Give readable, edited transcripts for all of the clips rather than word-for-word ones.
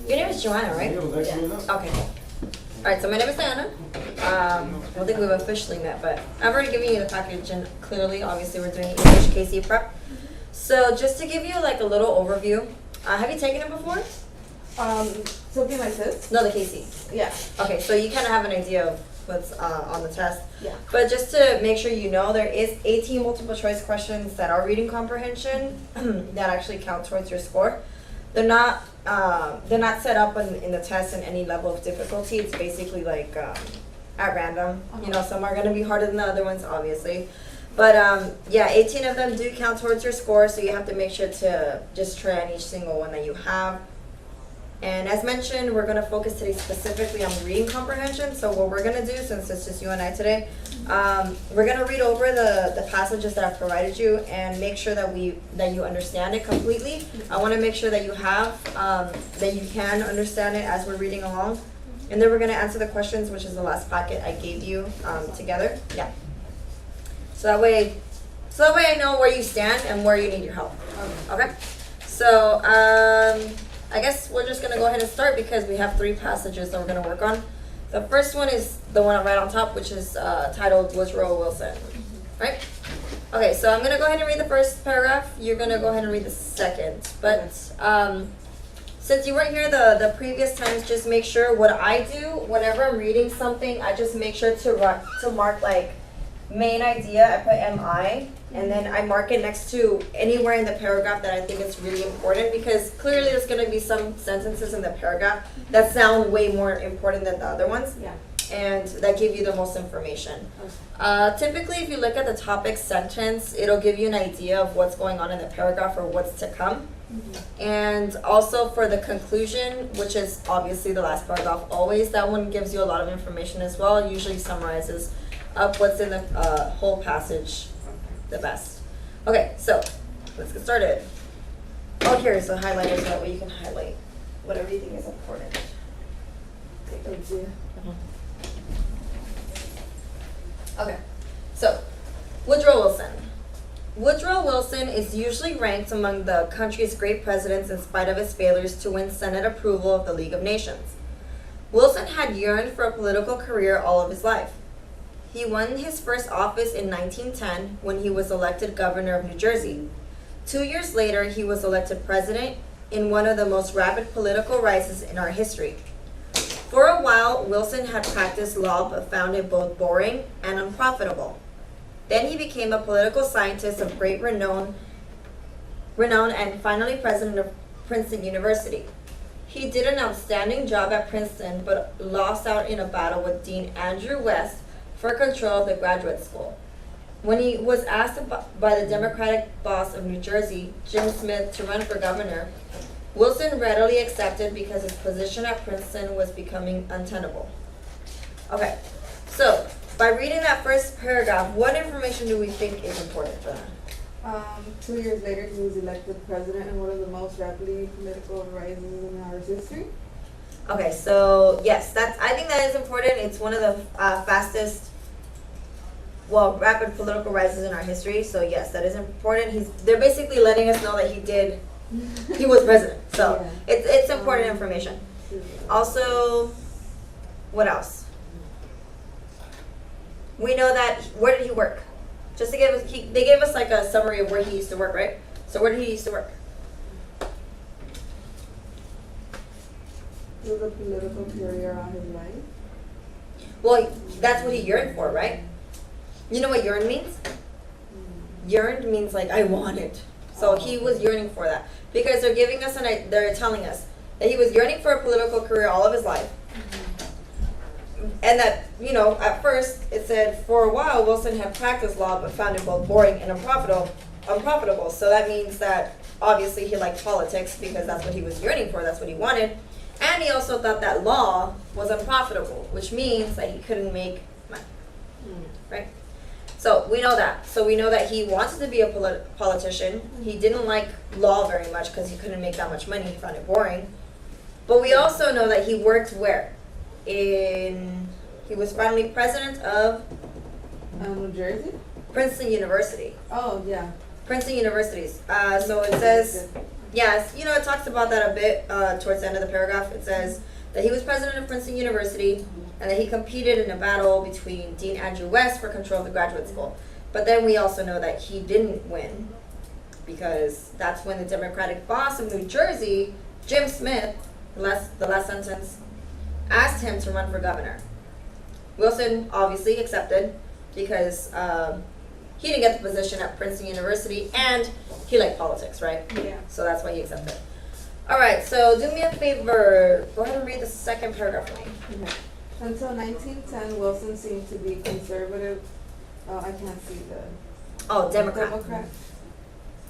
Your name is Joanna, right? Yeah, it was actually enough. Okay. Alright, so my name is Diana. I don't think we've officially met, but I've already given you the package, and clearly, obviously, we're doing English KC prep. So just to give you like a little overview, have you taken it before? Something like this? No, the KC. Yeah. Okay, so you kind of have an idea of what's on the test. Yeah. But just to make sure you know, there is 18 multiple choice questions that are reading comprehension that actually count towards your score. They're not set up in the test in any level of difficulty. It's basically like at random. You know, some are going to be harder than the other ones, obviously. But yeah, 18 of them do count towards your score, so you have to make sure to just try on each single one that you have. And as mentioned, we're going to focus today specifically on reading comprehension. So what we're going to do, since it's just you and I today, we're going to read over the passages that I've provided you and make sure that you understand it completely. I want to make sure that you have, that you can understand it as we're reading along. And then we're going to answer the questions, which is the last packet I gave you together. Yeah. So that way I know where you stand and where you need your help. Okay? So, I guess we're just going to go ahead and start because we have 3 passages that we're going to work on. The first one is the one right on top, which is titled Woodrow Wilson. Right? Okay, so I'm going to go ahead and read the first paragraph. You're going to go ahead and read the second. But since you weren't here the previous times, just make sure what I do, whenever I'm reading something, I just make sure to mark like main idea. I put MI. And then I mark it next to anywhere in the paragraph that I think is really important, because clearly there's going to be some sentences in the paragraph that sound way more important than the other ones. Yeah. And that give you the most information. Typically, if you look at the topic sentence, it'll give you an idea of what's going on in the paragraph or what's to come. And also for the conclusion, which is obviously the last paragraph always, that one gives you a lot of information as well. It usually summarizes up what's in the whole passage the best. Okay, so let's get started. Oh, here's the highlighter so that way you can highlight whatever you think is important. Thank you. Okay, so Woodrow Wilson. Woodrow Wilson is usually ranked among the country's great presidents in spite of his failures to win Senate approval of the League of Nations. Wilson had yearned for a political career all of his life. He won his first office in 1910 when he was elected governor of New Jersey. 2 years later, he was elected president in one of the most rapid political rises in our history. For a while, Wilson had practiced law but found it both boring and unprofitable. Then he became a political scientist of great renown and finally president of Princeton University. He did an outstanding job at Princeton but lost out in a battle with Dean Andrew West for control of the graduate school. When he was asked by the Democratic boss of New Jersey, Jim Smith, to run for governor, Wilson readily accepted because his position at Princeton was becoming untenable. Okay, so by reading that first paragraph, what information do we think is important, Jonah? 2 years later, he was elected president in one of the most rapidly political rises in our history. Okay, so yes, I think that is important. It's one of the fastest, rapid political rises in our history. So yes, that is important. They're basically letting us know that he was president. So Yeah. it's important information. Also, what else? We know that, where did he work? Just to give us, they gave us like a summary of where he used to work, right? So where did he used to work? He was a political career all his life. Well, that's what he yearned for, right? You know what yearn means? Yearned means like, I want it. So he was yearning for that. Because they're giving us, they're telling us that he was yearning for a political career all of his life. And that, at first it said, for a while, Wilson had practiced law but found it both boring and unprofitable. So that means that obviously he liked politics because that's what he was yearning for, that's what he wanted. And he also thought that law was unprofitable, which means that he couldn't make money, right? So we know that. So we know that he wanted to be a politician. He didn't like law very much because he couldn't make that much money. He found it boring. But we also know that he worked where? He was finally president of New Jersey? Princeton University. Oh, yeah. Princeton Universities. So it says, Yes, you know, it talks about that a bit towards the end of the paragraph. It says that he was president of Princeton University and that he competed in a battle between Dean Andrew West for control of the graduate school. But then we also know that he didn't win because that's when the Democratic boss of New Jersey, Jim Smith, the last sentence, asked him to run for governor. Wilson obviously accepted because he didn't get the position at Princeton University and he liked politics, right? Yeah. So that's why he accepted. All right, so do me a favor. Go ahead and read the second paragraph for me. Okay. Until 1910, Wilson seemed to be conservative. Oh, I can't see the Oh, Democrat.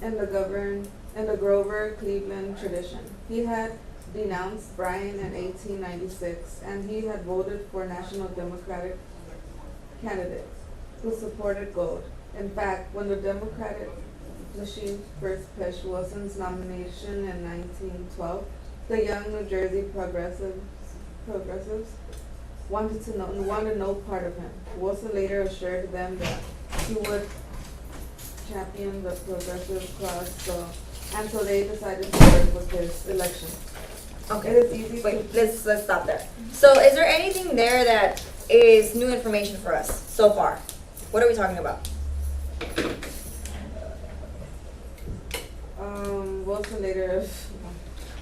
in the Grover Cleveland tradition. He had denounced Bryan in 1896, and he had voted for National Democratic candidates who supported gold. In fact, when the Democratic machine first pitched Wilson's nomination in 1912, the young New Jersey progressives wanted no part of him. Wilson later assured them that he would champion the progressive cause, and so they decided to work with his election. Okay. It is easy Wait, to let's stop there. So is there anything there that is new information for us so far? What are we talking about? Wilson later.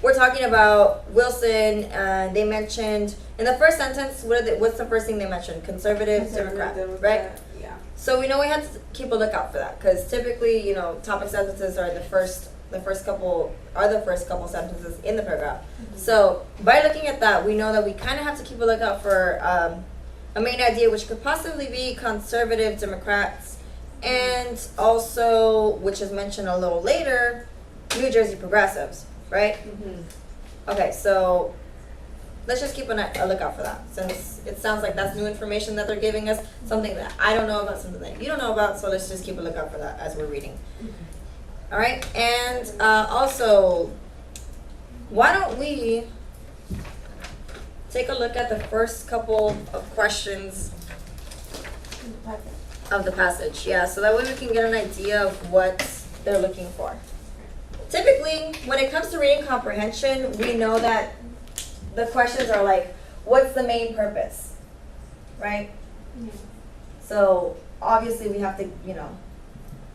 We're talking about Wilson, they mentioned, in the first sentence, what's the first thing they mentioned? Conservative, Democrat, right? Yeah. So we know we have to keep a lookout for that, because typically, you know, topic sentences are the first couple sentences in the paragraph. Mm-hmm. So by looking at that, we know that we kind of have to keep a lookout for a main idea, which could possibly be conservative Democrats, and also, which is mentioned a little later, New Jersey progressives, right? Mm-hmm. Okay, so let's just keep a lookout for that, since it sounds like that's new information that they're giving us, something that I don't know about, something that you don't know about, so let's just keep a lookout for that as we're reading. All right, and also, why don't we take a look at the first couple of questions of the passage? Yeah, so that way we can get an idea of what they're looking for. Typically, when it comes to reading comprehension, we know that the questions are like, what's the main purpose, right? Yeah. So obviously we have to, you know,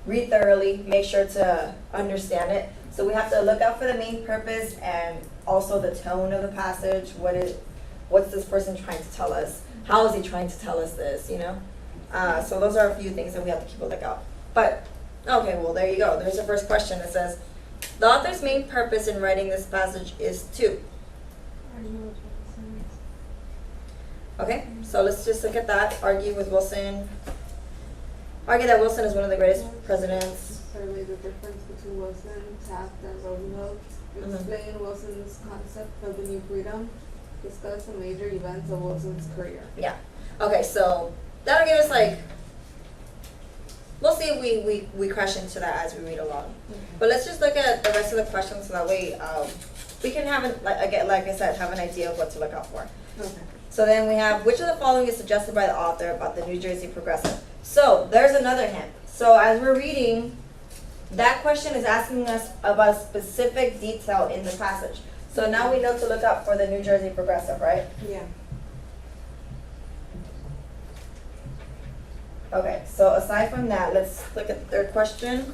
read thoroughly, make sure to understand it. So we have to look out for the main purpose and also the tone of the passage. What's this person trying to tell us? How is he trying to tell us this, you know? So those are a few things that we have to keep a lookout. But, okay, well, there you go. There's the first question that says, the author's main purpose in writing this passage is to. Okay, so let's just look at that. Argue that Wilson is one of the greatest presidents. Survey the difference between Wilson, Taft, and Roosevelt. Explain Wilson's concept of the new freedom. Discuss the major events of Wilson's career. Yeah. Okay, so that'll give us like, we'll see if we crash into that as we read along. But let's just look at the rest of the questions so that way we can have, like I said, have an idea of what to look out for. Okay. So then we have, which of the following is suggested by the author about the New Jersey Progressive? So there's another hint. So as we're reading, that question is asking us about a specific detail in the passage. So now we know to look up for the New Jersey Progressive, right? Yeah. Okay, so aside from that, let's look at the third question.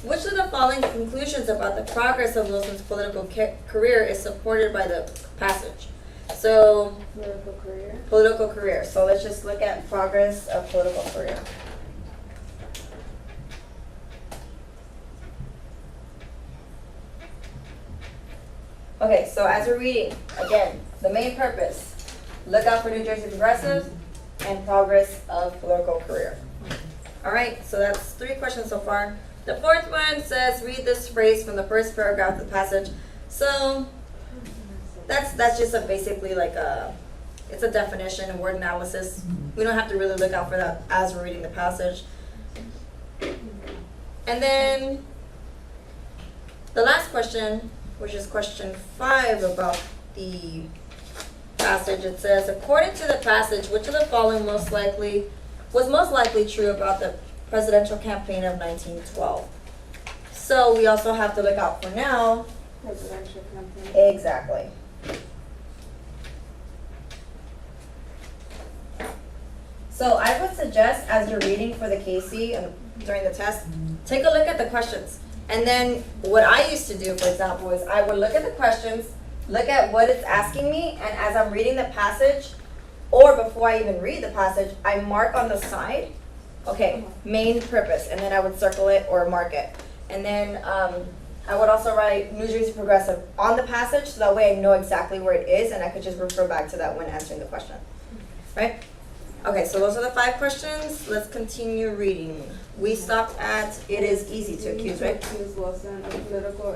Which of the following conclusions about the progress of Wilson's political career is supported by the passage? So, political career. So let's just look at progress of political career. Okay, so as we're reading, again, the main purpose, look out for New Jersey Progressive and progress of political career. All right, so that's 3 questions so far. The fourth one says, read this phrase from the first paragraph of the passage. So that's just basically like it's a definition, a word analysis. We don't have to really look out for that as we're reading the passage. And then the last question, which is question 5 about the passage, it says, according to the passage, which of the following was most likely true about the presidential campaign of 1912? So we also have to look out for now Presidential campaign. Exactly. So I would suggest, as you're reading for the Casey and during the test, take a look at the questions. And then what I used to do, for example, is I would look at the questions, look at what it's asking me, and as I'm reading the passage, or before I even read the passage, I mark on the side, okay, main purpose, and then I would circle it or mark it. And then I would also write New Jersey Progressive on the passage, so that way I know exactly where it is, and I could just refer back to that when answering the question, right? Okay, so those are the 5 questions. Let's continue reading. We stopped at, it is easy to accuse, right? Accuse Wilson of political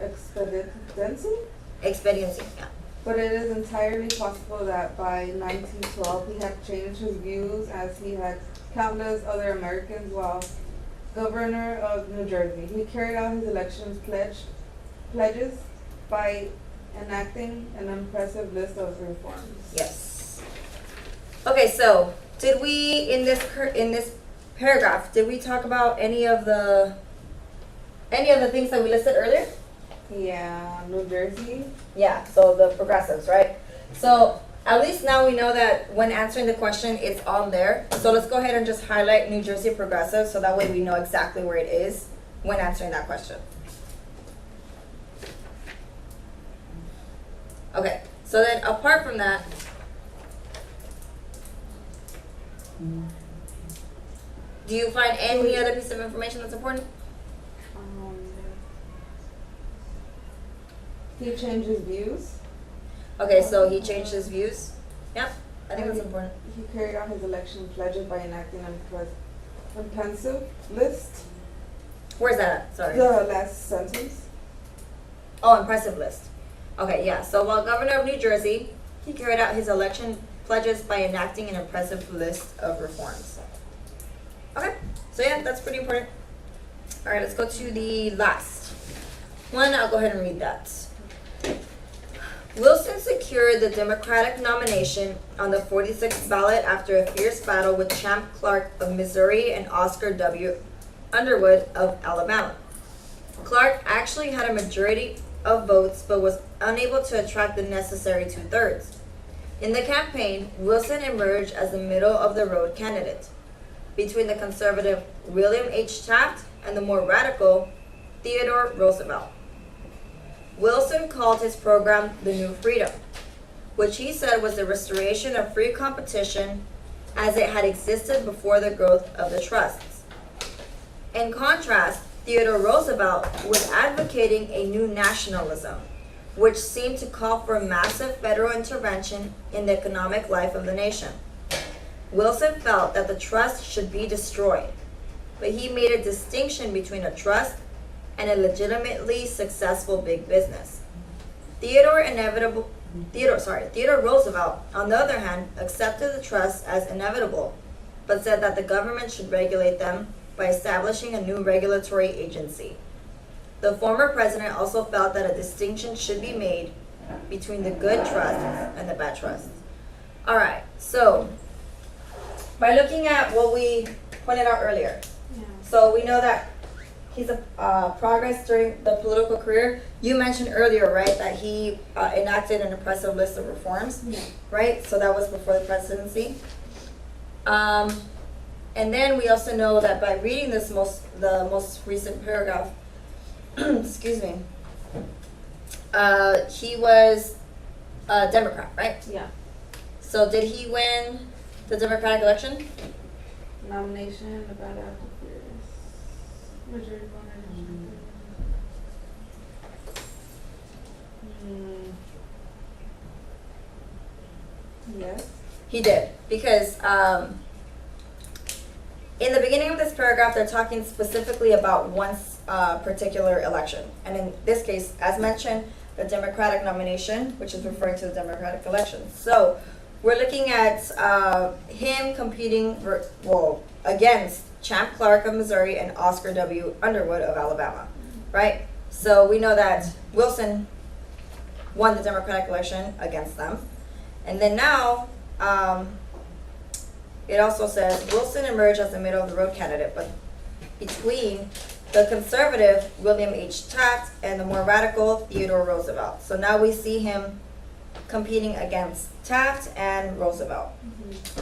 expediency, Expediency, yeah. but it is entirely possible that by 1912 he had changed his views as he had countless other Americans while governor of New Jersey. He carried out his elections pledges by enacting an impressive list of reforms. Yes. Okay, so did we in this paragraph did we talk about any of the things that we listed earlier? Yeah, New Jersey. Yeah, so the progressives, right? So at least now we know that when answering the question, it's on there. So let's go ahead and just highlight New Jersey progressive so that way we know exactly where it is when answering that question. Okay, so then apart from that, do you find any other piece of information that's important? He changed his views. Okay, so he changed his views. Yep, I think that's important. He carried out his election pledges by enacting an impressive list. Where's that at? Sorry. The last sentence. Oh, impressive list. Okay, yeah. So while governor of New Jersey, he carried out his election pledges by enacting an impressive list of reforms. Okay, so yeah, that's pretty important. All right, let's go to the last one. I'll go ahead and read that. Wilson secured the Democratic nomination on the 46th ballot after a fierce battle with Champ Clark of Missouri and Oscar W. Underwood of Alabama. Clark actually had a majority of votes but was unable to attract the necessary 2/3. In the campaign, Wilson emerged as the middle-of-the-road candidate between the conservative William H. Taft and the more radical Theodore Roosevelt. Wilson called his program the New Freedom, which he said was the restoration of free competition as it had existed before the growth of the trusts. In contrast, Theodore Roosevelt was advocating a new nationalism, which seemed to call for massive federal intervention in the economic life of the nation. Wilson felt that the trust should be destroyed, but he made a distinction between a trust and a legitimately successful big business. Theodore Roosevelt, on the other hand, accepted the trust as inevitable, but said that the government should regulate them by establishing a new regulatory agency. The former president also felt that a distinction should be made between the good trusts and the bad trusts. All right, so by looking at what we pointed out earlier, so we know that he's a progress during the political career. You mentioned earlier, right, that he enacted an impressive list of reforms, right? So that was before the presidency. And then we also know that by reading the most recent paragraph, excuse me, he was a Democrat, right? Yeah. So did he win the Democratic election? Nomination about after majority Yes. He did, because in the beginning of this paragraph, they're talking specifically about one particular election. And in this case, as mentioned, the Democratic nomination, which is referring to the Democratic election. So we're looking at him competing against Champ Clark of Missouri and Oscar W. Underwood of Alabama, right? So we know that Wilson won the Democratic election against them. And then now, it also says Wilson emerged as the middle-of-the-road candidate, but between the conservative William H. Taft, and the more radical Theodore Roosevelt. So now we see him competing against Taft and Roosevelt,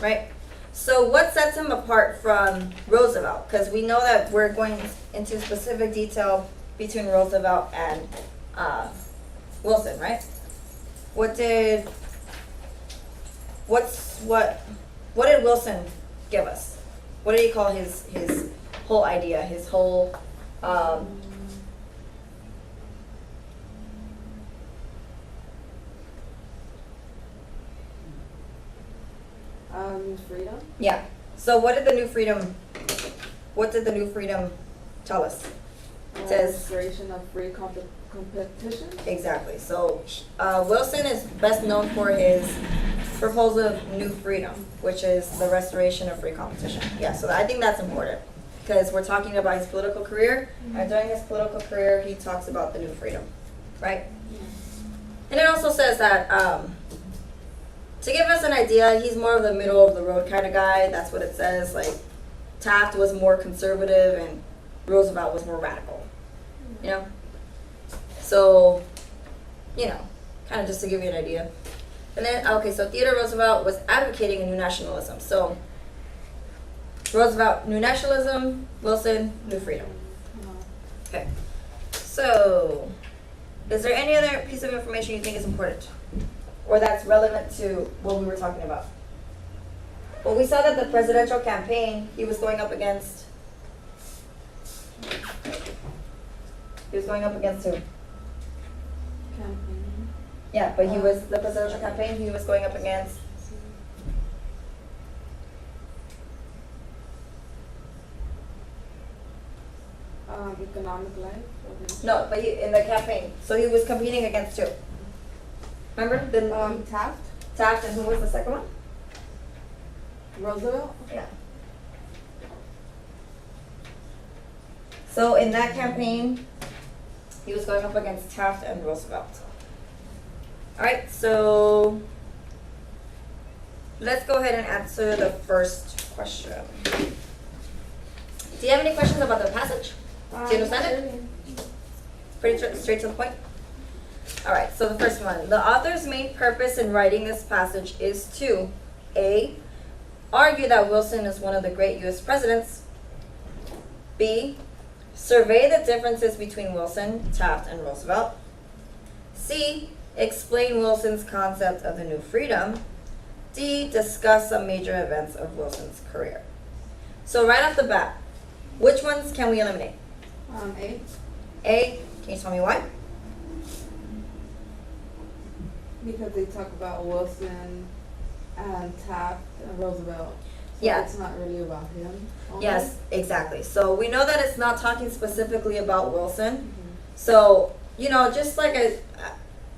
right? So what sets him apart from Roosevelt? Because we know that we're going into specific detail between Roosevelt and Wilson, right? What did Wilson give us? What did he call his whole idea, his whole Freedom. yeah. So what did the New Freedom tell us? It says Restoration of free competition. exactly. So Wilson is best known for his proposal of New Freedom, which is the restoration of free competition. Yeah, so I think that's important because we're talking about his political career, and during his political career, he talks about the New Freedom, right? And it also says that to give us an idea, he's more of the middle of the road kind of guy. That's what it says. Like Taft was more conservative and Roosevelt was more radical. You know? So, you know, kind of just to give you an idea. And then, okay, so Theodore Roosevelt was advocating a new nationalism. So, Roosevelt, new nationalism, Wilson, new freedom. Okay. So, is there any other piece of information you think is important? Or that's relevant to what we were talking about? Well, we saw that the presidential campaign, he was going up against who? Campaign. Yeah, but he was, the presidential campaign, he was going up against, Economic life. no, but he, in the campaign, so he was competing against who? Remember? The, Taft. Taft, and who was the second one? Roosevelt. Yeah. So in that campaign, he was going up against Taft and Roosevelt. All right, so let's go ahead and answer the first question. Do you have any questions about the passage? Do you understand it? Pretty straight to the point? All right, so the first one. The author's main purpose in writing this passage is to A, argue that Wilson is one of the great U.S. presidents. B, survey the differences between Wilson, Taft, and Roosevelt. C, explain Wilson's concept of the New Freedom. D, discuss some major events of Wilson's career. So right off the bat, which ones can we eliminate? A. A, can you tell me why? Because they talk about Wilson and Taft and Roosevelt. So Yeah. it's not really about him. only. Yes, exactly. So we know that it's not talking specifically about Wilson. Mhm. So, you know, just like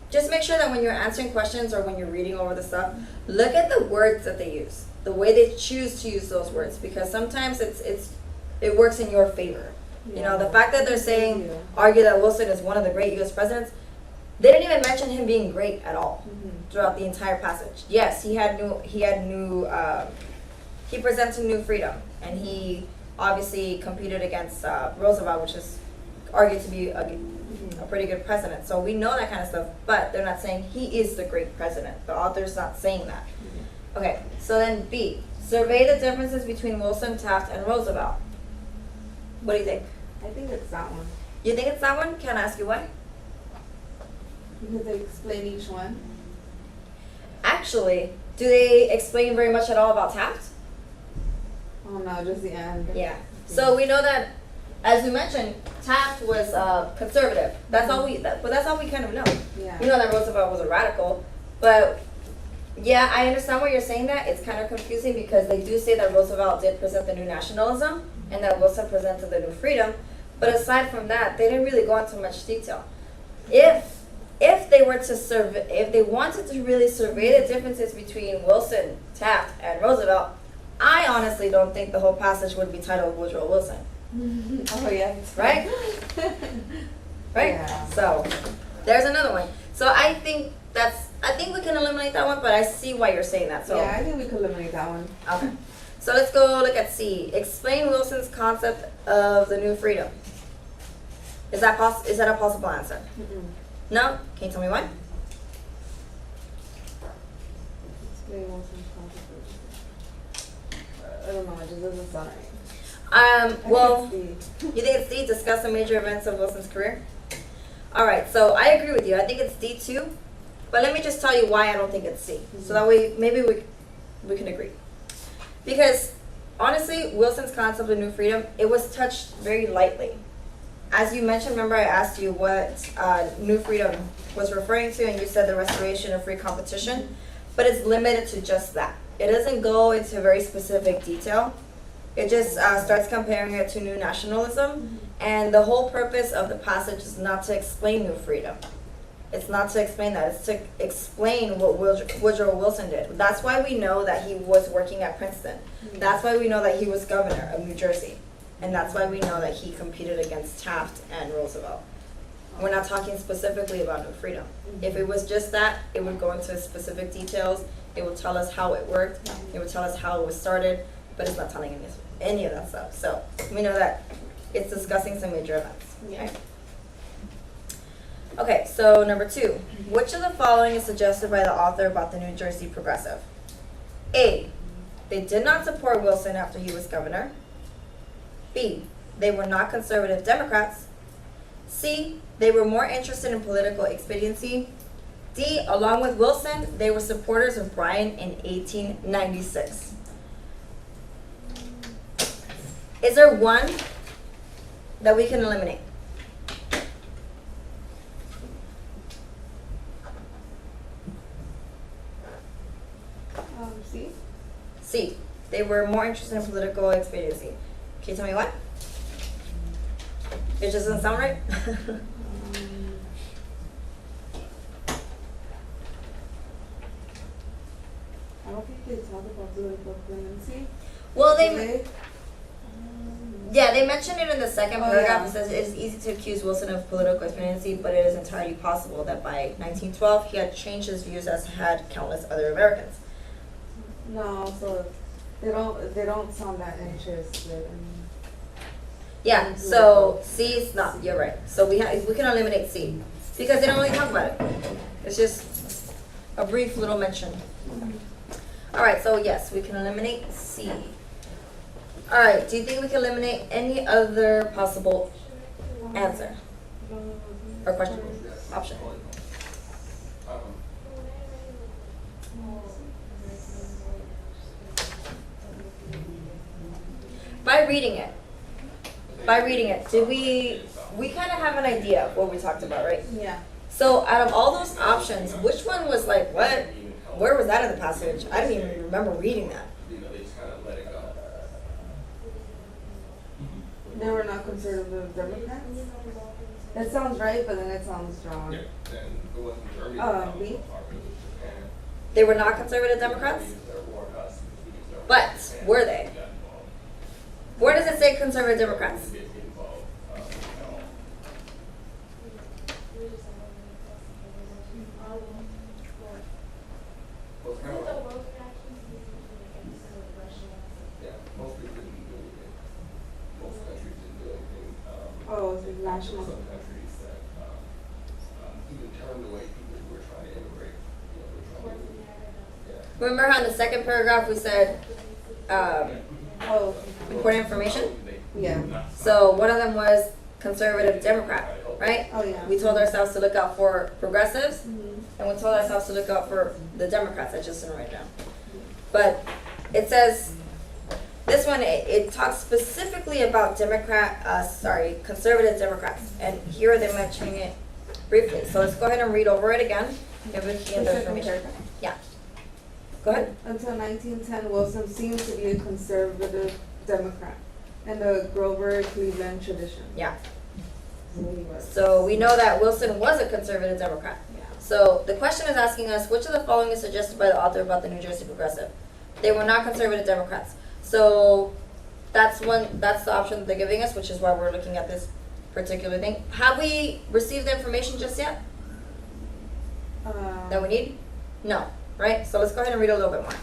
just make sure that when you're answering questions or when you're reading over the stuff, look at the words that they use, the way they choose to use those words, because sometimes it works in your favor. You know, the fact that they're saying, Yeah. argue that Wilson is one of the great U.S. presidents, they didn't even mention him being great at all Mhm. throughout the entire passage. Yes, he presented New Freedom, and he obviously competed against Roosevelt, which is argued to be a pretty good president. So we know that kind of stuff, but they're not saying he is the great president. The author's not saying that. Okay, so then B, survey the differences between Wilson, Taft, and Roosevelt. What do you think? I think it's that one. You think it's that one? Can I ask you why? Because they explain each one. Actually, do they explain very much at all about Taft? Oh no, just the end. Yeah. So we know that, as we mentioned, Taft was conservative. That's all but that's all we kind of know. Yeah. We know that Roosevelt was a radical, but yeah, I understand why you're saying that. It's kind of confusing because they do say that Roosevelt did present the new nationalism and that Wilson presented the New Freedom, but aside from that, they didn't really go into much detail. If they were to if they wanted to really survey the differences between Wilson, Taft, and Roosevelt, I honestly don't think the whole passage would be titled Woodrow Wilson. Oh yeah. Right? Right? Yeah. So there's another one. So I think we can eliminate that one, but I see why you're saying that. So Yeah, I think we could eliminate that one. okay. So let's go look at C. Explain Wilson's concept of the New Freedom. Is that a possible answer? Mm-mm. No? Can you tell me why? Explain Wilson's controversy. I don't know, it just doesn't sound right. Well, I think it's D. you think it's D, discuss the major events of Wilson's career? Alright, so I agree with you. I think it's D too. But let me just tell you why I don't think it's C. So that way, maybe we can agree. Because, honestly, Wilson's concept of New Freedom, it was touched very lightly. As you mentioned, remember I asked you what New Freedom was referring to, and you said the restoration of free competition. But it's limited to just that. It doesn't go into very specific detail. It just starts comparing it to New Nationalism, and the whole purpose of the passage is not to explain New Freedom. It's not to explain that. It's to explain what Woodrow Wilson did. That's why we know that he was working at Princeton. That's why we know that he was governor of New Jersey. And that's why we know that he competed against Taft and Roosevelt. We're not talking specifically about New Freedom. If it was just that, it would go into specific details. It would tell us how it worked. It would tell us how it was started. But it's not telling any of that stuff. So we know that it's discussing some major events. Yeah. Okay, so number 2. Which of the following is suggested by the author about the New Jersey Progressive? A. They did not support Wilson after he was governor. B. They were not conservative Democrats. C. They were more interested in political expediency. D. Along with Wilson, they were supporters of Bryan in 1896. Is there one that we can eliminate? C? C. They were more interested in political expediency. Can you tell me what? It just doesn't sound right? I don't think they talk about political clemency. Well, Do they mentioned it in the second Oh, paragraph. yeah. It says it is easy to accuse Wilson of political expediency, but it is entirely possible that by 1912 he had changed his views as had countless other Americans. No, so they don't sound that interested in. Yeah, so C is not. You're right. So we can eliminate C because they don't really talk about it. It's just a brief little mention. All right, so yes, we can eliminate C. All right, do you think we can eliminate any other possible answer or question option? By reading it, did we kind of have an idea of what we talked about, right? Yeah. So out of all those options, which one was like, what? Where was that in the passage? I didn't even remember reading that. They were not conservative Democrats? That sounds right, but then it sounds wrong. B? They were not conservative Democrats? But were they? Where does it say conservative Democrats? Oh, it's national. Some countries that even turned away people who were trying to immigrate. Remember how in the second paragraph we said Oh, important information? yeah. So one of them was conservative Democrat, right? Oh, yeah. We told ourselves to look out for progressives, Mhm. and we told ourselves to look out for the Democrats. I just didn't write it down. But it says, this one, it talks specifically about conservative Democrats. And here they're mentioning it briefly. So let's go ahead and read over it again. Give it the The second information. paragraph. Yeah. Go ahead. Until 1910, Wilson seemed to be a conservative Democrat in the Grover Cleveland tradition. Yeah. So he was. So we know that Wilson was a conservative Democrat. Yeah. So the question is asking us, which of the following is suggested by the author about the New Jersey Progressive? They were not conservative Democrats. So that's the option that they're giving us, which is why we're looking at this particular thing. Have we received the information just yet that we need? No, right? So let's go ahead and read a little bit more.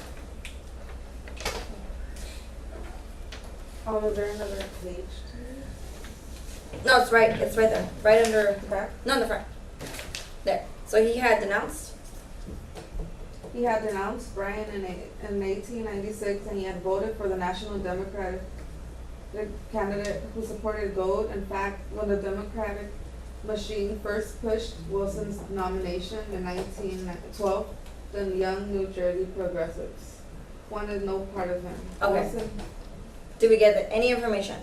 Oh, is there another page? No, it's right there, right under, Back. no, in the front. There. So he had denounced, He had denounced Bryan in 1896, and he had voted for the National Democratic candidate who supported Gold. In fact, when the Democratic machine first pushed Wilson's nomination in 1912, the young New Jersey progressives wanted no part of him. Okay. Wilson, did we get any information?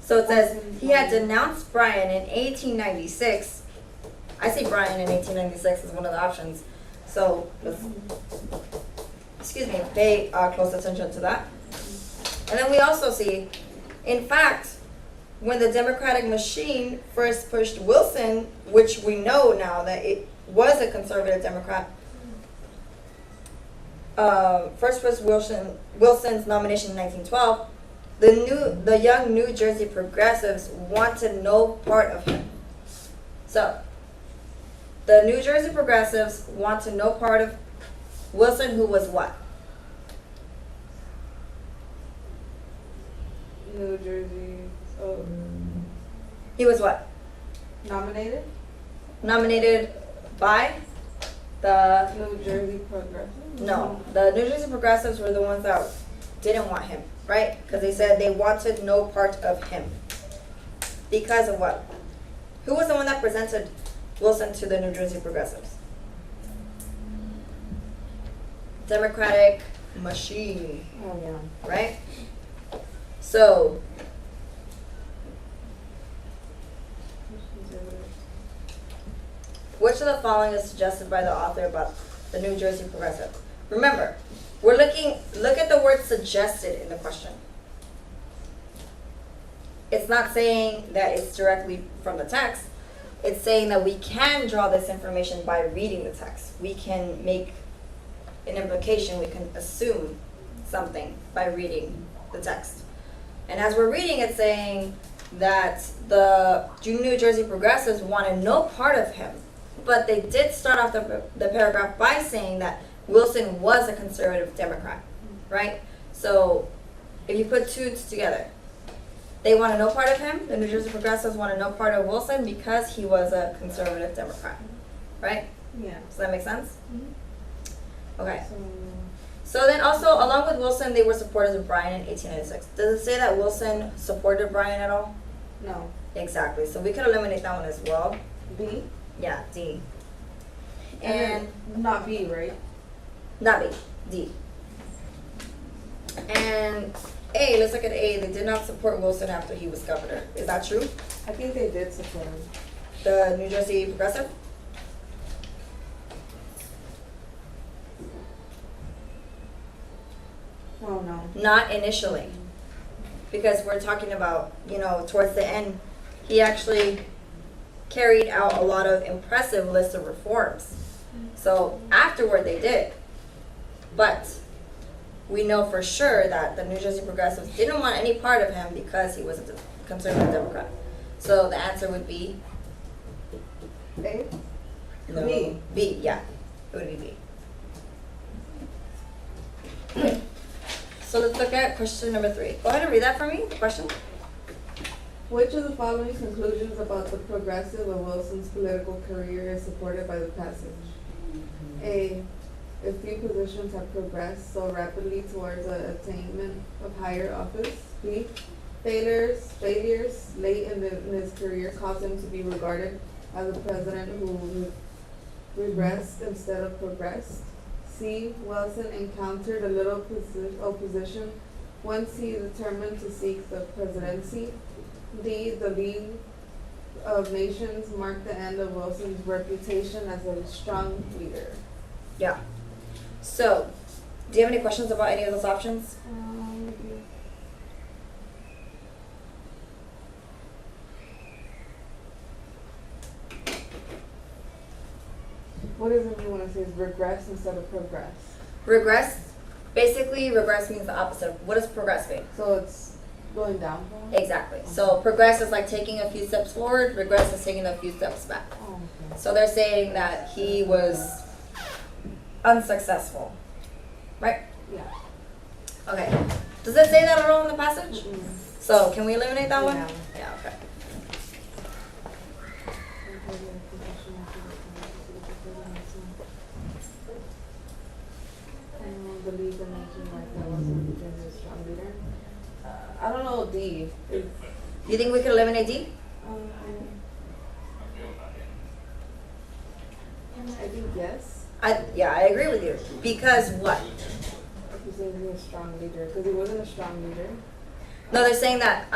So it says he had denounced Bryan in 1896. I see Bryan in 1896 as one of the options. So let's, excuse me, pay close attention to that. And then we also see, in fact, when the Democratic machine first pushed Wilson, which we know now that it was a conservative Democrat, first pushed Wilson's nomination in 1912, the young New Jersey progressives wanted no part of him. So, the New Jersey progressives wanted no part of Wilson, who was what? New Jersey, He was what? nominated? Nominated by the, New Jersey progressive? no, the New Jersey progressives were the ones that didn't want him, right? Because they said they wanted no part of him. Because of what? Who was the one that presented Wilson to the New Jersey progressives? Democratic machine, Oh, yeah. right? So, which of the following is suggested by the author about the New Jersey progressive? Remember, look at the word suggested in the question. It's not saying that it's directly from the text. It's saying that we can draw this information by reading the text. We can make an implication, we can assume something by reading the text. And as we're reading, it's saying that the New Jersey progressives wanted no part of him. But they did start off the paragraph by saying that Wilson was a conservative Democrat, right? So if you put two together, they wanted no part of him. The New Jersey progressives wanted no part of Wilson because he was a conservative Democrat, right? Yeah. Does that make sense? Okay. So, So then also, along with Wilson, they were supporters of Bryan in 1896. Does it say that Wilson supported Bryan at all? no. Exactly. So we could eliminate that one as well. B? Yeah, D. And And then not B, right? not B, D. And A, let's look at A. They did not support Wilson after he was governor. Is that true? I think they did support him. The New Jersey progressive? Oh, no. Not initially. Because we're talking about, towards the end, he actually carried out a lot of impressive list of reforms. So afterward they did. But we know for sure that the New Jersey progressives didn't want any part of him because he was a conservative Democrat. So the answer would be A? no. B. B, yeah. It would be B. Okay. So let's look at question number 3. Go ahead and read that for me, the question. Which of the following conclusions about the progressive of Wilson's political career is supported by the passage? A. If few positions have progressed so rapidly towards the attainment of higher office. B. Failures late in his career caused him to be regarded as a president who regressed instead of progressed. C. Wilson encountered a little opposition once he determined to seek the presidency. D. The League of Nations marked the end of Wilson's reputation as a strong leader. Yeah. So, do you have any questions about any of those options? What does it mean when it says regress instead of progress? Regress, basically regress means the opposite. What does progress mean? So it's going down. Exactly. So progress is like taking a few steps forward, regress is taking a few steps back. Oh, okay. So they're saying that he was unsuccessful, right? Yeah. Okay. Does it say that at all in the passage? Mm. So can we eliminate that one? Yeah. Yeah, okay. believed in making like that wasn't a strong leader. I don't know D. You think we could eliminate D? I think yes. Yeah, I agree with you. Because what? He's saying he's a strong leader because he wasn't a strong leader. No, they're saying that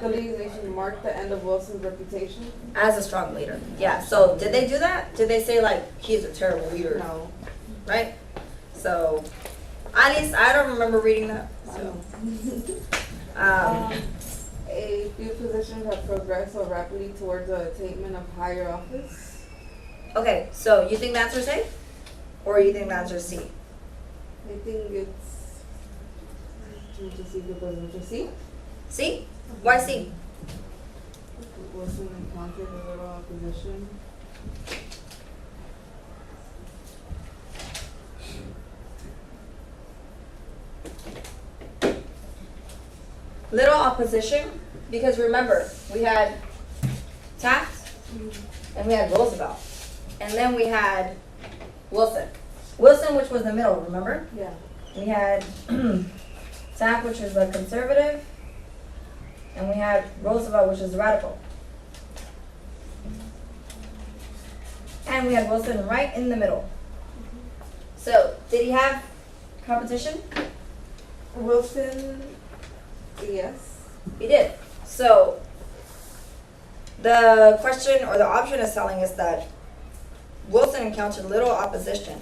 The legalization marked the end of Wilson's reputation. as a strong leader. Yeah. So did they do that? Did they say like he's a terrible leader? No. Right. So at least I don't remember reading that. So A few positions have progressed so rapidly towards the attainment of higher office. okay. So you think the answer is A, or you think the answer is C? I think it's to see because to see. C? Why C? Wilson encountered a little opposition. Little opposition, because remember we had Taft and we had Roosevelt, and then we had Wilson. Wilson, which was the middle, remember? Yeah. We had Taft, which is the conservative, and we had Roosevelt, which is the radical. And we had Wilson right in the middle. So, did he have competition? Wilson, yes. He did. So, the question or the option is telling us that Wilson encountered little opposition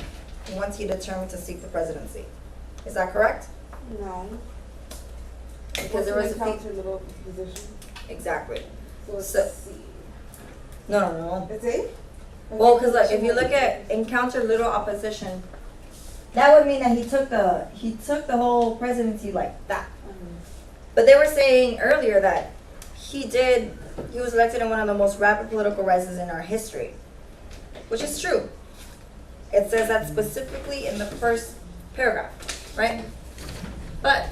once he determined to seek the presidency. Is that correct? No. Because there was a encountered little opposition. exactly. So it's So- C. No. It's A? Well, because like if you look at encounter little opposition, that would mean that he took the whole presidency like that. But they were saying earlier that he was elected in one of the most rapid political rises in our history, which is true. It says that specifically in the first paragraph, right? But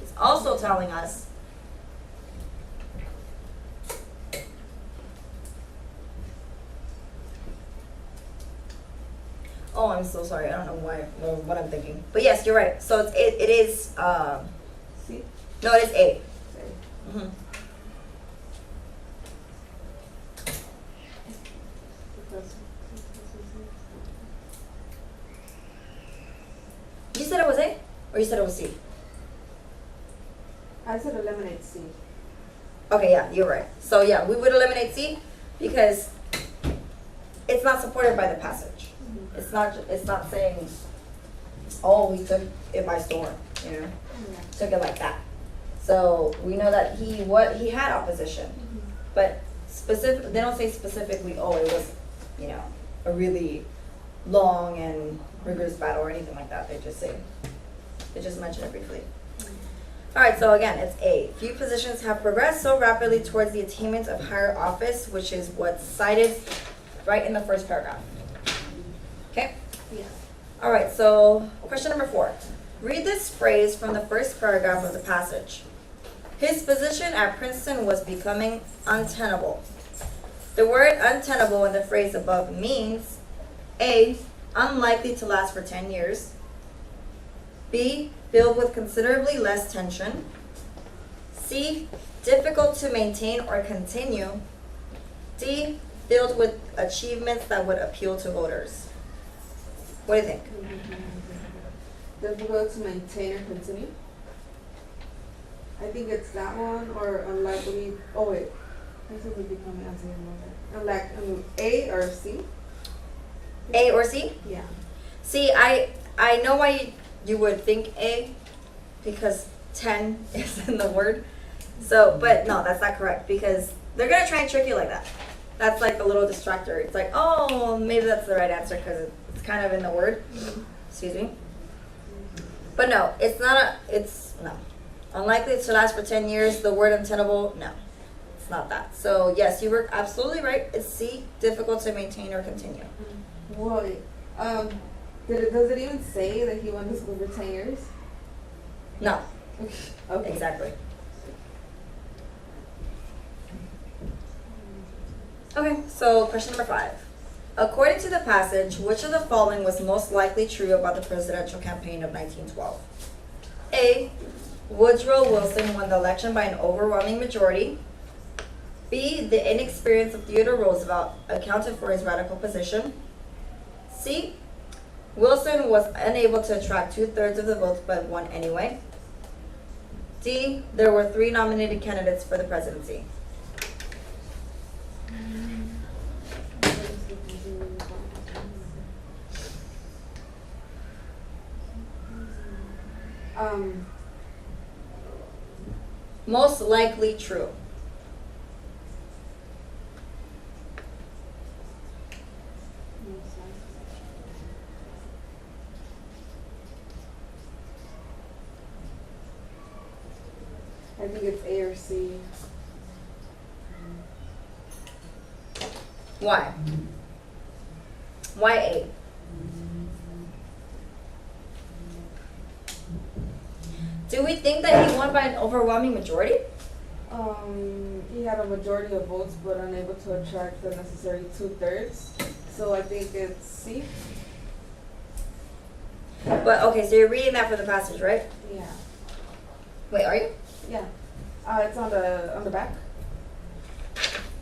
it's also telling us oh, I'm so sorry. I don't know what I'm thinking. But yes, you're right. So it is C? no, it is A. A. Mhm. Because- You said it was A, or you said it was C? I said eliminate C. Okay, yeah, you're right. So yeah, we would eliminate C because it's not supported by the passage. It's not saying, oh, we took it by storm, you know, took it like that. So we know that he had opposition, but they don't say specifically, oh, it was, you know, a really long and rigorous battle or anything like that. They just mention it briefly. All right, so again, it's A. Few positions have progressed so rapidly towards the attainment of higher office, which is what's cited right in the first paragraph. Okay? Yeah. All right, so question number 4. Read this phrase from the first paragraph of the passage. His position at Princeton was becoming untenable. The word untenable in the phrase above means A, unlikely to last for 10 years. B, filled with considerably less tension. C, difficult to maintain or continue. D, filled with achievements that would appeal to voters. What do you think? Difficult to maintain or continue. I think it's that one or unlikely. Oh wait, this would be becoming unlikely. A or C? A or C? Yeah. See, I know why you would think A, because 10 is in the word. So, but no, that's not correct, because they're going to try and trick you like that. That's like a little distractor. It's like, oh, maybe that's the right answer because it's kind of in the word. Excuse me. But no, no. Unlikely to last for 10 years, the word untenable, no. It's not that. So yes, you were absolutely right. It's C, difficult to maintain or continue. Well, does it even say that he went to school for 10 years? No, Okay. exactly. Okay, so question number 5. According to the passage, which of the following was most likely true about the presidential campaign of 1912? A. Woodrow Wilson won the election by an overwhelming majority. B. The inexperience of Theodore Roosevelt accounted for his radical position. C. Wilson was unable to attract 2/3 of the votes but won anyway. D. There were 3 nominated candidates for the presidency. Most likely true. I think it's A or C. Why? Why A? Do we think that he won by an overwhelming majority? He had a majority of votes but unable to attract the necessary 2/3. So I think it's C. But okay, so you're reading that for the passage, right? Yeah. Wait, are you? Yeah. It's on the back.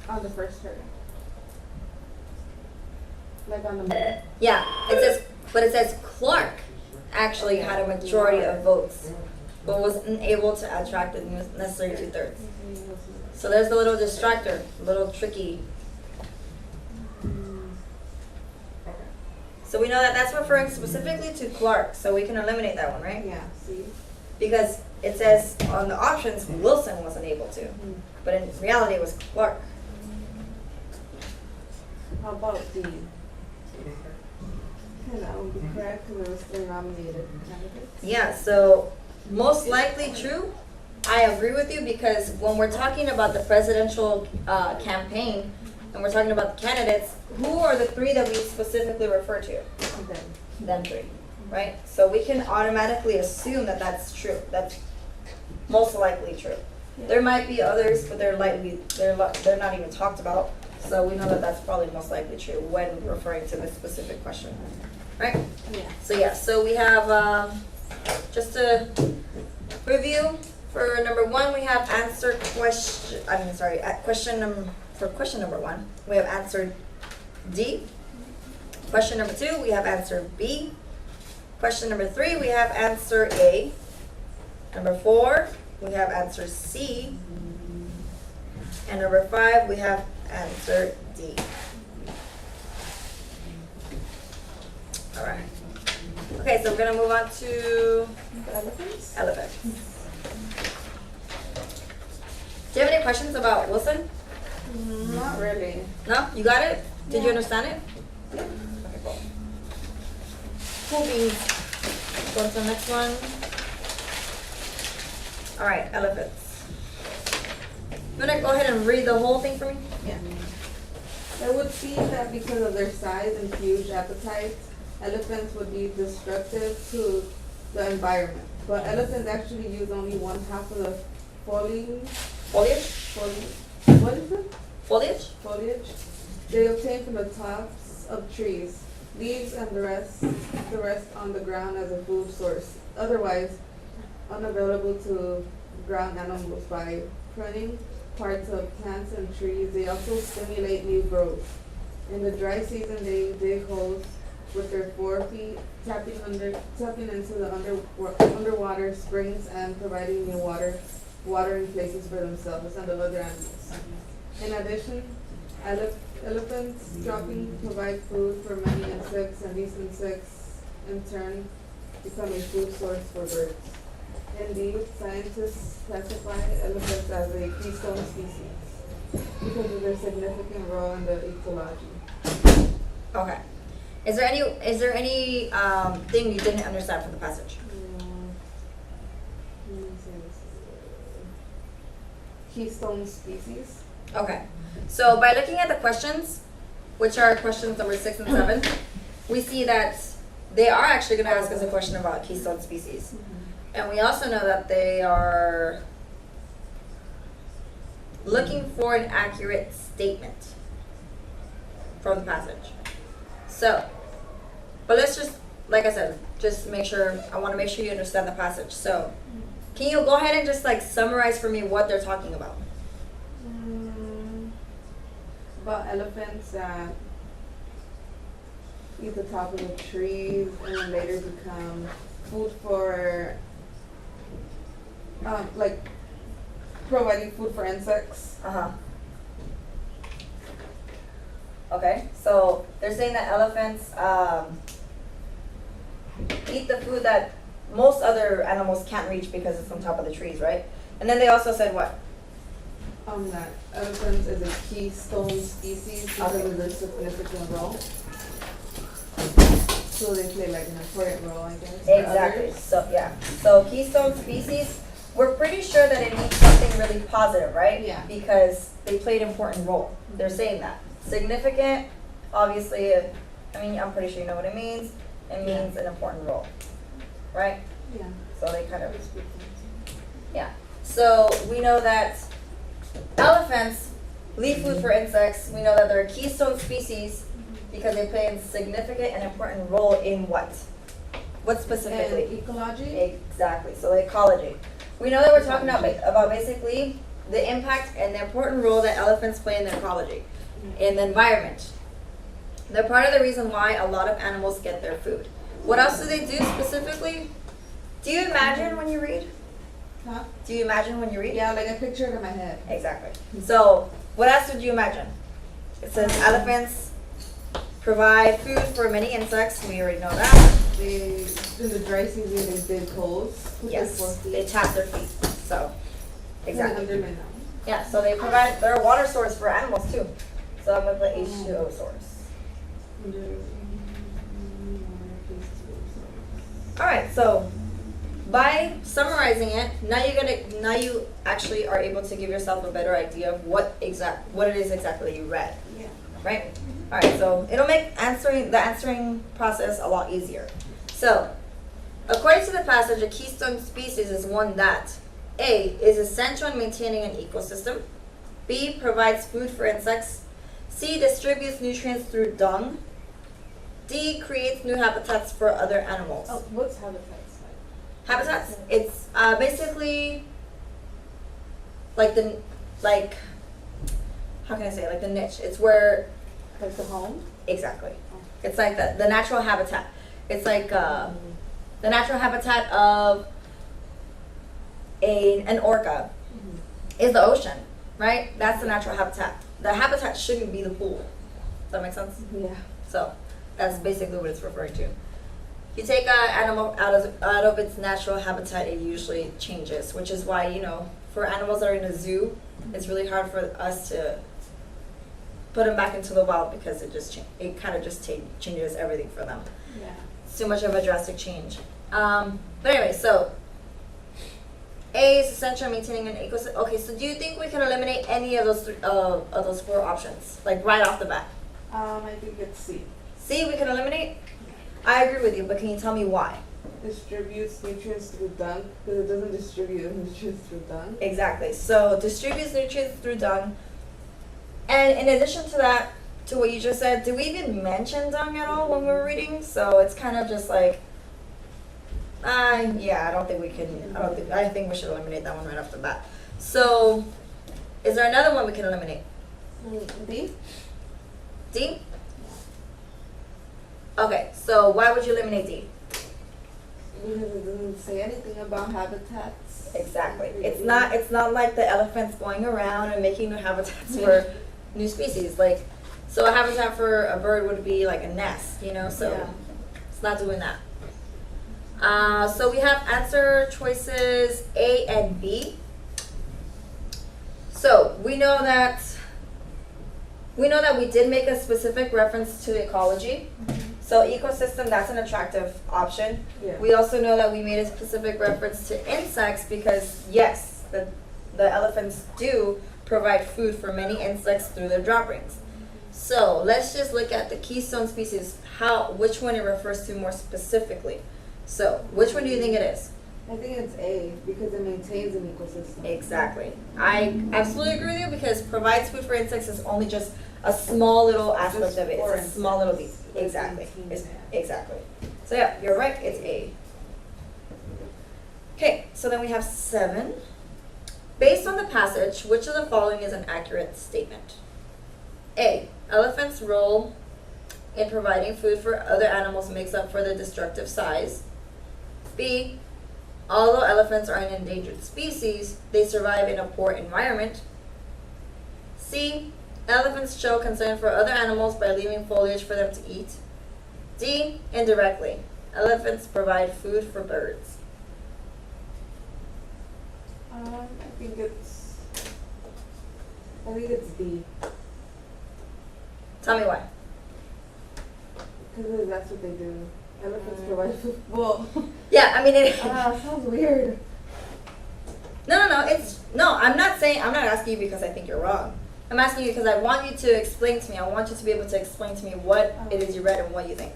On the first turn. Like on the middle. Yeah, it says, but it says Clark actually had a majority of votes, but was unable to attract the necessary 2/3. So there's the little distractor, little tricky. So we know that that's referring specifically to Clark, so we can eliminate that one, right? Yeah, C. Because it says on the options Wilson wasn't able to, but in reality it was Clark. How about D? And that would be correct because there was 3 nominated candidates. Yeah, so most likely true. I agree with you because when we're talking about the presidential campaign and we're talking about the candidates, who are the 3 that we specifically refer to? Okay. Them 3, right? So we can automatically assume that that's true. That's most likely true. There might be others, but they're not even talked about. So we know that that's probably most likely true when referring to this specific question, right? Yeah. So we have just to review for number 1, we have answered question. For question number 1, we have answered D. Question number 2, we have answered B. Question number 3, we have answer A. Number 4, we have answer C. And number 5, we have answer D. All right. Okay, so we're gonna move on to Elephants? elephants. Do you have any questions about Wilson? Not really. No? You got it? Did you Yeah. understand it? Okay, cool. Cool beans. Go on to the next one. All right, elephants. You wanna go ahead and read the whole thing for me? Yeah. It would seem that because of their size and huge appetite, elephants would be destructive to the environment. But elephants actually use only 1/2 of the Foliage? what is it? Foliage? Foliage they obtain from the tops of trees, leaves and the rest on the ground as a food source, otherwise unavailable to ground animals. By pruning parts of plants and trees, they also stimulate new growth. In the dry season, they dig holes with their 4 feet, tapping into the underwater springs and providing new watering places for themselves and the other animals. In addition, elephants dropping provide food for many insects, and these insects in turn become a food source for birds. Indeed, scientists classify elephants as a keystone species because of their significant role in the ecology. Okay. Is there any thing you didn't understand from the passage? Keystone species. Okay. So by looking at the questions, which are questions number 6 and 7, we see that they are actually going to ask us a question about keystone species. And we also know that they are looking for an accurate statement from the passage. So, but let's just, like I said, just make sure, I want to make sure you understand the passage. So, can you go ahead and just like summarize for me what they're talking about? About elephants that eat the top of the trees and then later become food for, like providing food for insects. Uh-huh. Okay, so they're saying that elephants eat the food that most other animals can't reach because it's on top of the trees, right? And then they also said what? That elephants is a keystone species because Okay. of their significant role. So they play like an important role, I guess. for Exactly. others. So yeah. So keystone species, we're pretty sure that it means something really positive, right? Yeah. Because they play an important role. They're saying that. Significant, obviously, I mean, I'm pretty sure you know what it means. It Yeah. means an important role, right? Yeah. So they kind of, yeah. So we know that elephants leave food for insects. We know that they're a keystone species because they play a significant and important role in what? What specifically? And ecology. Exactly. So the ecology. We know that we're talking about basically the impact and the important role that elephants play in the ecology, in the environment. They're part of the reason why a lot of animals get their food. What else do they do specifically? Do you imagine when you read? Huh? Do you imagine when you read? Yeah, like I picture it in my head. Exactly. So what else would you imagine? It says elephants provide food for many insects. We already know that. They in the dry season they dig holes. With their Yes. forefeet. They tap their feet. So exactly. And undermine them. Yeah, so they provide, they're a water source for animals too. So I'm gonna put H2O source. Alright, so by summarizing it, now you actually are able to give yourself a better idea of what it is exactly you read. Yeah. Right? Alright, so it'll make the answering process a lot easier. So, according to the passage, a keystone species is one that A, is essential in maintaining an ecosystem, B, provides food for insects, C, distributes nutrients through dung, D, creates new habitats for other animals. Oh, what's habitats Habitats, it's basically like how can I say it? Like the niche. It's where, like the home? exactly. It's like the natural habitat. It's like the natural habitat of an orca is the ocean, right? That's the natural habitat. The habitat shouldn't be the pool. Does that make sense? Yeah. So that's basically what it's referring to. You take an animal out of its natural habitat, it usually changes, which is why, you know, for animals that are in a zoo, it's really hard for us to put them back into the wild because it kind of just changes everything for them. Yeah. It's too much of a drastic change. But anyway, so A is essential in maintaining an ecosystem. Okay, so do you think we can eliminate any of those four options, like right off the bat? I think it's C. C, we can eliminate? I agree with you, but can you tell me why? Distributes nutrients through dung because it doesn't distribute nutrients through dung. Exactly. So distributes nutrients through dung. And in addition to that, to what you just said, did we even mention dung at all when we were reading? So it's kind of just like, yeah, I don't think we can. I think we should eliminate that one right off the bat. So, is there another one we can eliminate? D? D? Okay, so why would you eliminate D? Because it doesn't say anything about habitats. Exactly. It's not like the elephants going around and making new habitats for new species. Like, so a habitat for a bird would be like a nest, you know, so Yeah. it's not doing that. So we have answer choices A and B. So we know that we did make a specific reference to ecology. So ecosystem, that's an attractive option. Yeah. We also know that we made a specific reference to insects because yes, the elephants do provide food for many insects through their drop rings. So let's just look at the keystone species, which one it refers to more specifically. So which one do you think it is? I think it's A because it maintains an ecosystem. Exactly. I absolutely agree with you because provides food for insects is only just a small little aspect Just of it. for It's a small little instance, piece. Exactly. 17, It's, yeah. exactly. So yeah, you're right. It's A. Okay, so then we have 7. Based on the passage, which of the following is an accurate statement? A. Elephants' role in providing food for other animals makes up for their destructive size. B. Although elephants are an endangered species, they survive in a poor environment. C. Elephants show concern for other animals by leaving foliage for them to eat. D. Indirectly, elephants provide food for birds. I think it's D. Tell me why. Because that's what they do. Elephants provide food. Well, Yeah, I mean, it, sounds weird. no, I'm not asking you because I think you're wrong. I'm asking you because I want you to explain to me, I want you to be able to explain to me what it is you read and what you think.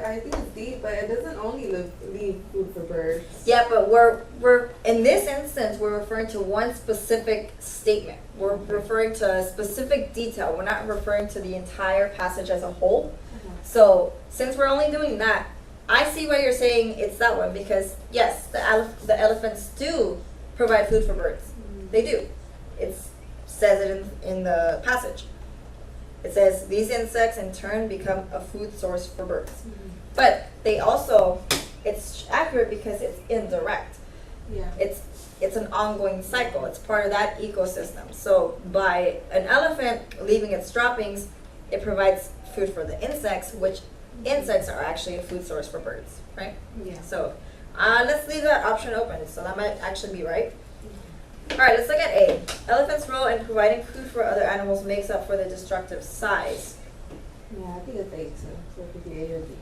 I think it's D, but it doesn't only leave food for birds. Yeah, but we're in this instance we're referring to one specific statement. We're referring to a specific detail. We're not referring to the entire passage as a whole. So since we're only doing that, I see why you're saying it's that one because yes, the elephants do provide food for birds. They do. It says it in the passage. It says these insects in turn become a food source for birds. But they also, it's accurate because it's indirect. Yeah. It's an ongoing cycle. It's part of that ecosystem. So by an elephant leaving its droppings, it provides food for the insects, which insects are actually a food source for birds, right? Yeah. So let's leave that option open. So that might actually be right. All right, let's look at A. Elephants' role in providing food for other animals makes up for the destructive size. Yeah, I think it's A too. So it could be A or D.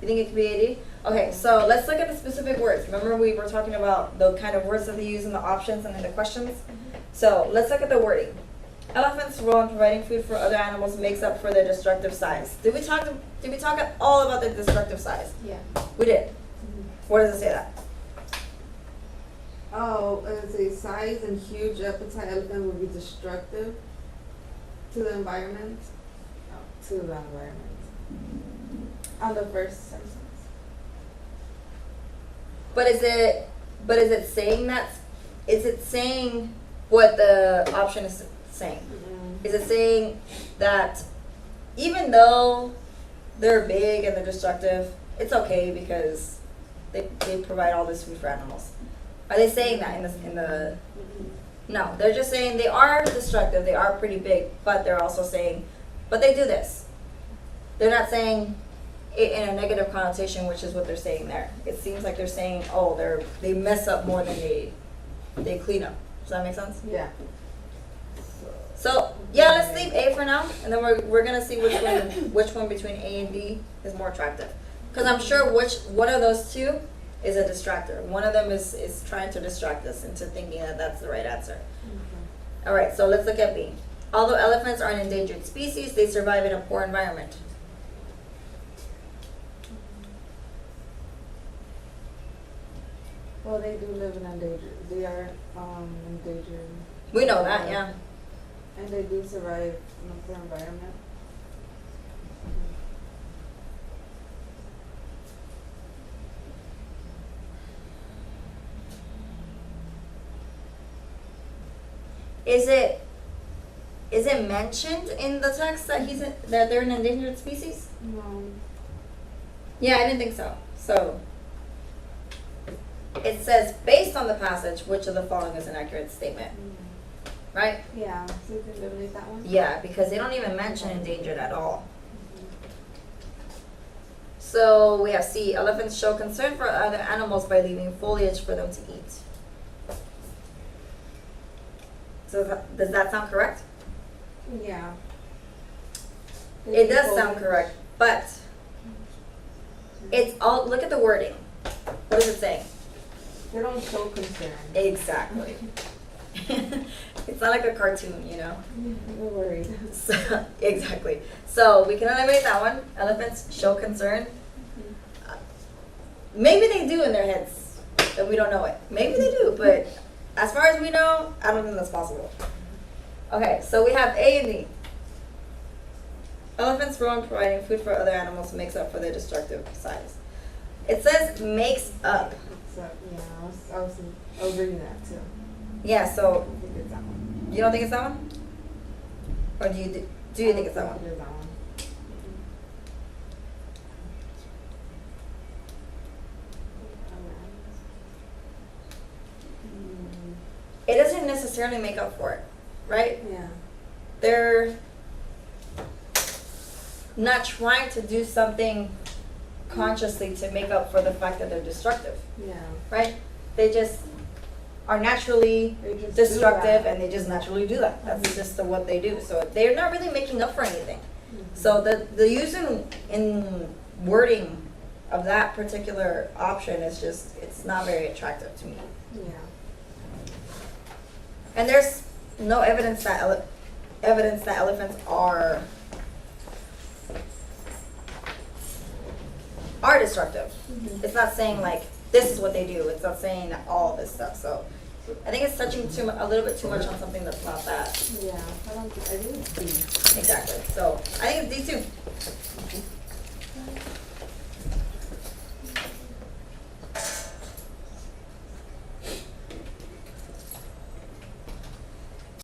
You think it could be 80? Okay, so let's look at the specific words. Remember we were talking about the kind of words that they use in the options and in the questions? So let's look at the wording. Elephants' role in providing food for other animals makes up for their destructive size. Did we talk at all about the destructive size? Yeah. We did. Where does it say that? Oh, it's a size and huge appetite elephant would be destructive to the environment. To the environment. On the first sentence. But is it saying that? Is it saying what the option is saying? Is it saying that even though they're big and they're destructive, it's okay because they provide all this food for animals? Are they saying that in the No, they're just saying they are destructive, they are pretty big, but they're also saying, but they do this. They're not saying it in a negative connotation, which is what they're saying there. It seems like they're saying, oh, they mess up more than they clean up. Does that make sense? Yeah. So yeah, let's leave A for now, and then we're gonna see which one between A and D is more attractive. Because I'm sure one of those two is a distractor. One of them is trying to distract us into thinking that that's the right answer. All right, so let's look at B. Although elephants are an endangered species, they survive in a poor environment. Well, they do live in endangered. They are endangered. We know that, yeah. And they do survive in a poor environment. Is it mentioned in the text that that they're an endangered species? No. Yeah, I didn't think so. So it says based on the passage, which of the following is an accurate statement, right? Yeah. So you can eliminate that one. Yeah, because they don't even mention endangered at all. So we have C. Elephants show concern for other animals by leaving foliage for them to eat. So does that sound correct? Yeah. It does sound correct, but it's all. Look at the wording. What is it saying? They don't show concern. Exactly. It's not like a cartoon, you know. No worries. So, exactly. So we can eliminate that one. Elephants show concern. Maybe they do in their heads, and we don't know it. Maybe they do, but as far as we know, I don't think that's possible. Okay, so we have A and D. Elephants' role in providing food for other animals makes up for their destructive size. It says makes up. So, yeah, I was reading that too. Yeah, so I think it's that one. you don't think it's that one? Or do you think it's that I one? think it is that one. It doesn't necessarily make up for it, right? Yeah. They're not trying to do something consciously to make up for the fact that they're destructive, Yeah. right? They just are naturally They just do destructive that. and they just naturally do that. That's just what they do. So they're not really making up for anything. Mhm. So the use in wording of that particular option is just, it's not very attractive to me. Yeah. And there's no evidence that elephants are destructive. Mhm. It's not saying like this is what they do. It's not saying all of this stuff. So I think it's touching a little bit too much on something that's not that. Yeah. I think it's D. Exactly. So I think it's D2.